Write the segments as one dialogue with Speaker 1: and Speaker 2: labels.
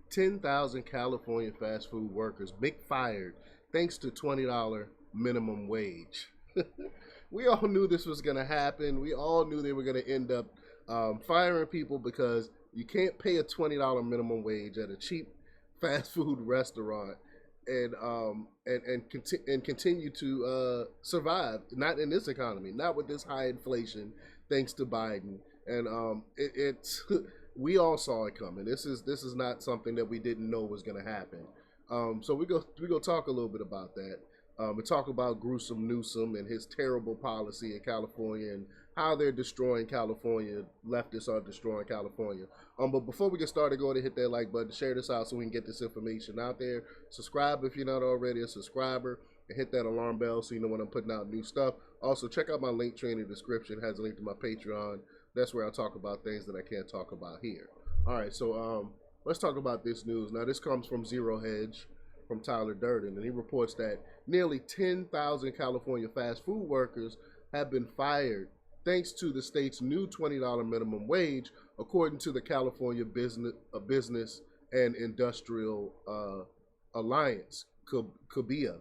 Speaker 1: 10,000 California fast food workers McFired thanks to $20 minimum wage. We all knew this was going to happen. We all knew they were going to end up firing people because you can't pay a $20 minimum wage at a cheap fast food restaurant and continue to survive. Not in this economy, not with this high inflation, thanks to Biden. And it's we all saw it coming. This is not something that we didn't know was going to happen. So we go talk a little bit about that. We talk about gruesome Newsom and his terrible policy in California and how they're destroying California. Leftists are destroying California. But before we get started, go ahead and hit that like button, share this out so we can get this information out there. Subscribe if you're not already a subscriber, and hit that alarm bell so you know when I'm putting out new stuff. Also, check out my link tree in the description. It has a link to my Patreon. That's where I talk about things that I can't talk about here. All right, so let's talk about this news. Now, this comes from Zero Hedge, from Tyler Durden, and he reports that nearly 10,000 California fast food workers have been fired thanks to the state's new $20 minimum wage, according to the California Business and Industrial Alliance, CABIA,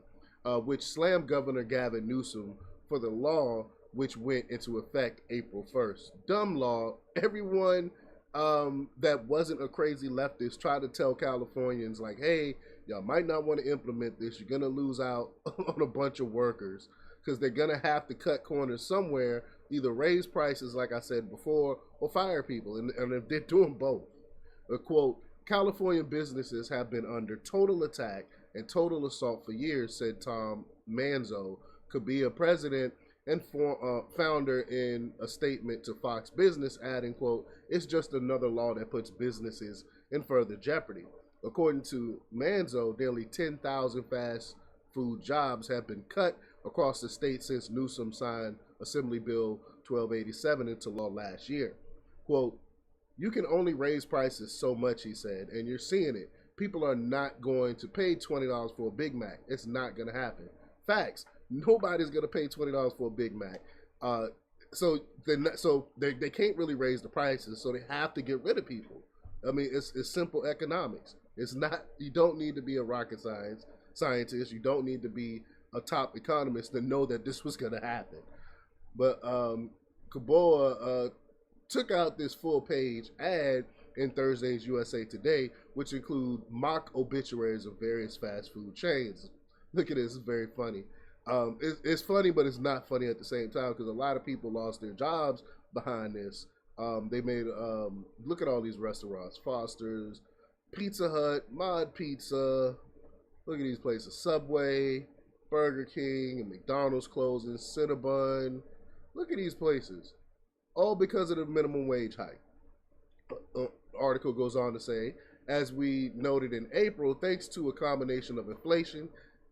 Speaker 1: which slammed Governor Gavin Newsom for the law which went into effect April 1st. Dumb law. Everyone that wasn't a crazy leftist tried to tell Californians, like, hey, y'all might not want to implement this. You're going to lose out on a bunch of workers because they're going to have to cut corners somewhere, either raise prices, like I said before, or fire people. And if they're doing both, a quote, California businesses have been under total attack and total assault for years, said Tom Manzo, CABIA president and founder, in a statement to Fox Business, adding, quote, it's just another law that puts businesses in further jeopardy. According to Manzo, nearly 10,000 fast food jobs have been cut across the state since Newsom signed Assembly Bill 1287 into law last year. Quote, you can only raise prices so much, he said, and you're seeing it. People are not going to pay $20 for a Big Mac. It's not going to happen. Facts. Nobody's going to pay $20 for a Big Mac. So they can't really raise the prices, so they have to get rid of people. I mean, it's simple economics. It's not, you don't need to be a rocket scientist. You don't need to be a top economist to know that this was going to happen. But Caboa took out this full page ad in Thursday's USA Today, which include mock obituaries of various fast food chains. Look at this, it's very funny. It's funny, but it's not funny at the same time because a lot of people lost their jobs behind this. They made, look at all these restaurants: Foster's, Pizza Hut, Mod Pizza. Look at these places: Subway, Burger King, and McDonald's closing, Cinnabon. Look at these places, all because of the minimum wage hike. Article goes on to say, as we noted in April, thanks to a combination of inflation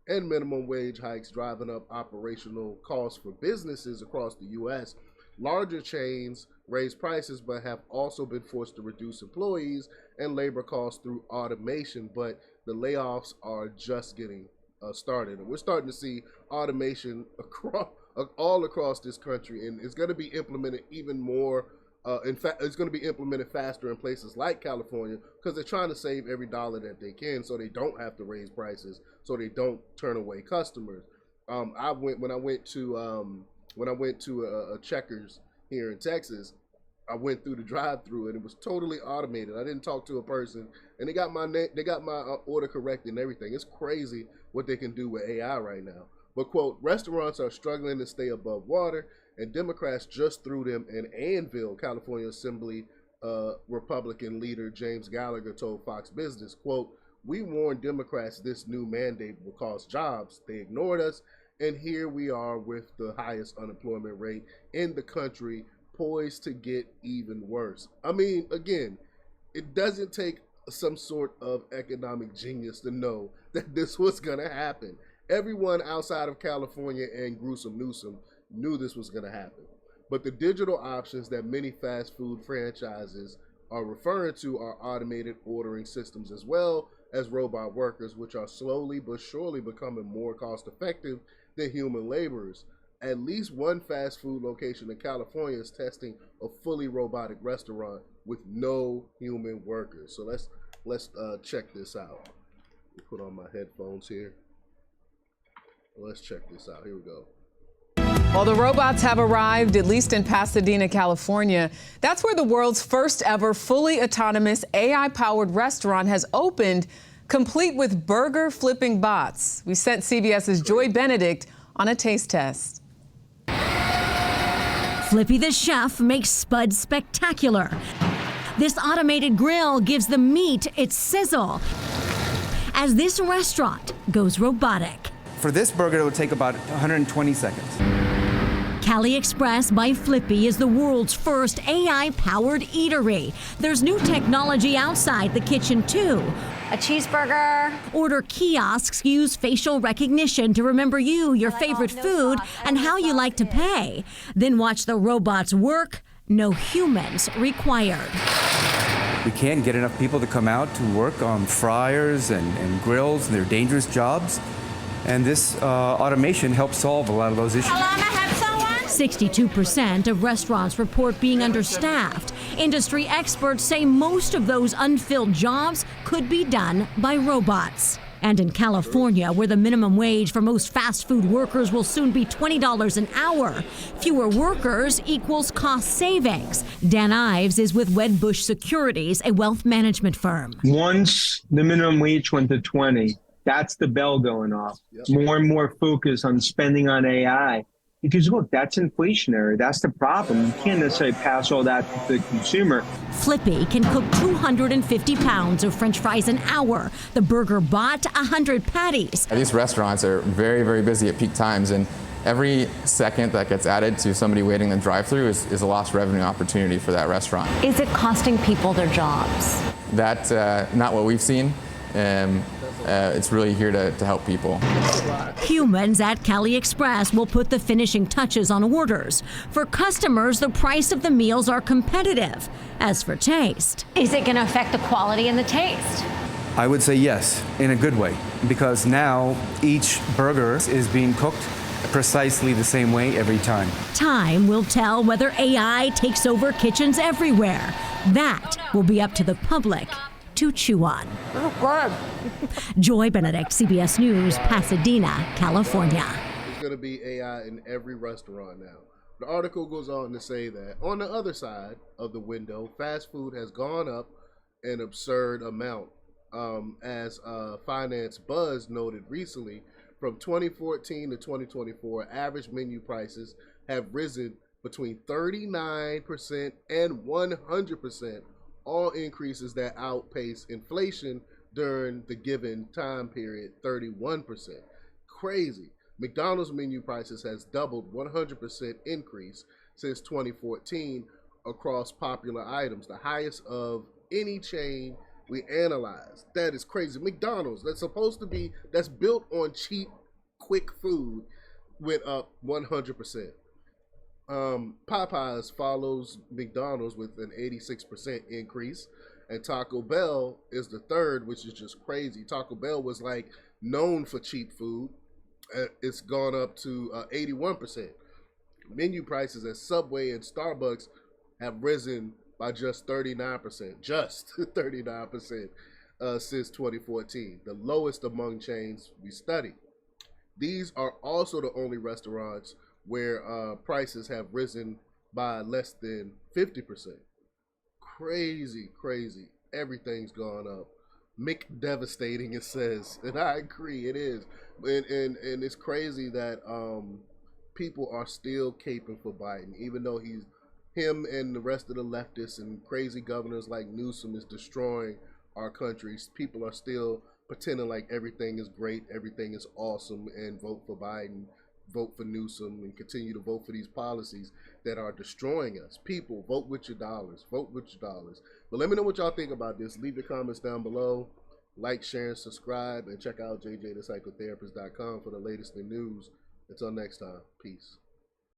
Speaker 1: and minimum wage hikes driving up operational costs for businesses across the U.S., larger chains raise prices but have also been forced to reduce employees and labor costs through automation. But the layoffs are just getting started. And we're starting to see automation all across this country, and it's going to be implemented even more. In fact, it's going to be implemented faster in places like California because they're trying to save every dollar that they can, so they don't have to raise prices, so they don't turn away customers. When I went to a Checkers here in Texas, I went through the drive-through and it was totally automated. I didn't talk to a person, and they got my order corrected and everything. It's crazy what they can do with AI right now. But quote, restaurants are struggling to stay above water, and Democrats just threw them in Annville. California Assembly Republican leader James Gallagher told Fox Business, quote, we warned Democrats this new mandate will cost jobs. They ignored us, and here we are with the highest unemployment rate in the country, poised to get even worse. I mean, again, it doesn't take some sort of economic genius to know that this was going to happen. Everyone outside of California and gruesome Newsom knew this was going to happen. But the digital options that many fast food franchises are referring to are automated ordering systems as well as robot workers, which are slowly but surely becoming more cost effective than human laborers. At least one fast food location in California is testing a fully robotic restaurant with no human workers. So let's check this out. Put on my headphones here. Let's check this out. Here we go.
Speaker 2: Well, the robots have arrived, at least in Pasadena, California. That's where the world's first ever fully autonomous AI-powered restaurant has opened, complete with burger flipping bots. We sent CBS's Joy Benedict on a taste test.
Speaker 3: Flippy the chef makes Spud spectacular. This automated grill gives the meat its sizzle as this restaurant goes robotic.
Speaker 4: For this burger, it would take about 120 seconds.
Speaker 3: Cali Express by Flippy is the world's first AI-powered eatery. There's new technology outside the kitchen, too.
Speaker 5: A cheeseburger.
Speaker 3: Order kiosks use facial recognition to remember you, your favorite food, and how you like to pay. Then watch the robots work. No humans required.
Speaker 4: We can't get enough people to come out to work on fryers and grills, and they're dangerous jobs. And this automation helps solve a lot of those issues.
Speaker 3: 62% of restaurants report being understaffed. Industry experts say most of those unfilled jobs could be done by robots. And in California, where the minimum wage for most fast food workers will soon be $20 an hour, fewer workers equals cost savings. Dan Ives is with Wedbush Securities, a wealth management firm.
Speaker 6: Once the minimum wage went to 20, that's the bell going off. More and more focus on spending on AI. Because look, that's inflationary. That's the problem. You can't necessarily pass all that to the consumer.
Speaker 3: Flippy can cook 250 pounds of French fries an hour. The burger bot, 100 patties.
Speaker 7: These restaurants are very, very busy at peak times, and every second that gets added to somebody waiting in the drive-thru is a lost revenue opportunity for that restaurant.
Speaker 5: Is it costing people their jobs?
Speaker 7: That's not what we've seen. It's really here to help people.
Speaker 3: Humans at Cali Express will put the finishing touches on orders. For customers, the price of the meals are competitive. As for taste,
Speaker 5: Is it going to affect the quality and the taste?
Speaker 4: I would say yes, in a good way, because now each burger is being cooked precisely the same way every time.
Speaker 3: time will tell whether AI takes over kitchens everywhere. That will be up to the public to chew on. Joy Benedict, CBS News, Pasadena, California.
Speaker 1: There's going to be AI in every restaurant now. The article goes on to say that on the other side of the window, fast food has gone up an absurd amount. As Finance Buzz noted recently, from 2014 to 2024, average menu prices have risen between 39% and 100%, all increases that outpace inflation during the given time period, 31%. Crazy. McDonald's menu prices has doubled 100% increase since 2014 across popular items, the highest of any chain we analyzed. That is crazy. McDonald's, that's built on cheap, quick food, went up 100%. Popeyes follows McDonald's with an 86% increase, and Taco Bell is the third, which is just crazy. Taco Bell was like known for cheap food. It's gone up to 81%. Menu prices at Subway and Starbucks have risen by just 39%, since 2014, the lowest among chains we studied. These are also the only restaurants where prices have risen by less than 50%. Crazy, crazy. Everything's gone up. Devastating, it says, and I agree, it is. And it's crazy that people are still caping for Biden, even though him and the rest of the leftists and crazy governors like Newsom is destroying our country. People are still pretending like everything is great, everything is awesome, and vote for Biden, vote for Newsom, and continue to vote for these policies that are destroying us. People, vote with your dollars. Vote with your dollars. But let me know what y'all think about this. Leave your comments down below. Like, share, and subscribe, and check out jjthepsychotherapist.com for the latest in news. Until next time, peace.